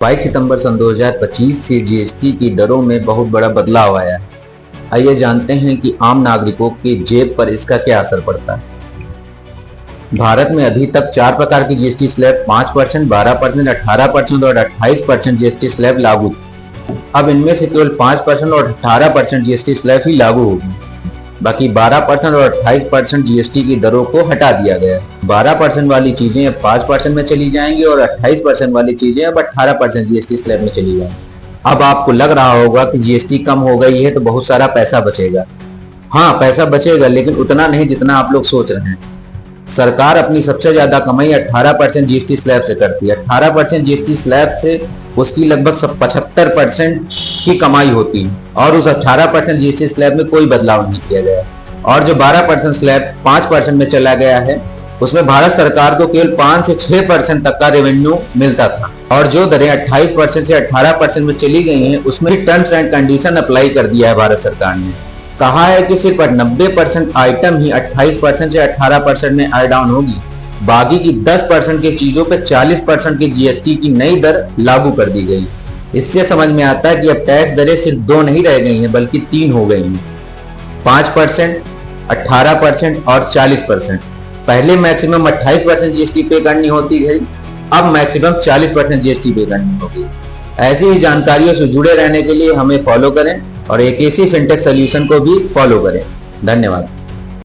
22 सितंबर सन 2025 से जीएसटी की दरों में बहुत बड़ा बदलाव आया है। आइए जानते हैं कि आम नागरिकों की जेब पर इसका क्या असर पड़ता है। भारत में अभी तक 4 प्रकार की जीएसटी स्लैब 5%, 12%, 18% और 28% जीएसटी स्लैब लागू थी। अब इनमें से केवल 5% और 18% जीएसटी स्लैब ही लागू होगी। बाकी 12% और 28% जीएसटी की दरों को हटा दिया गया है। 12% वाली चीजें अब 5% में चली जाएंगी और 28% वाली चीजें अब 18% जीएसटी स्लैब में चली जाएंगी। अब आपको लग रहा होगा कि जीएसटी कम हो गई है तो बहुत सारा पैसा बचेगा। हाँ, पैसा बचेगा, लेकिन उतना नहीं जितना आप लोग सोच रहे हैं। सरकार अपनी सबसे ज्यादा कमाई 18% जीएसटी स्लैब से करती है। 18% जीएसटी स्लैब से उसकी लगभग 75% की कमाई होती है और उस 18% जीएसटी स्लैब में कोई बदलाव नहीं किया गया। और जो 12% स्लैब 5% में चला गया है, उसमें भारत सरकार को केवल 5 से 6% तक का रेवेन्यू मिलता था। और जो दरें 28% से 18% में चली गई हैं, उसमें टर्म्स एंड कंडीशन अप्लाई कर दिया है भारत सरकार ने। कहा है कि सिर्फ 90% आइटम ही 28% से 18% में ऐड ऑन होगी। बाकी की 10% की चीजों पे 40% की जीएसटी की नई दर लागू कर दी गई। इससे समझ में आता है कि अब टैक्स दरें सिर्फ 2 नहीं रह गई हैं, बल्कि 3 हो गई हैं, 5%, 18% और 40%। पहले मैक्सिमम 28% जीएसटी पे करनी होती है, अब मैक्सिमम 40% जीएसटी पे करनी होगी। ऐसी ही जानकारियों से जुड़े रहने के लिए हमें फॉलो करें और एक ऐसी फिनटेक सोल्यूशन को भी फॉलो करें। धन्यवाद।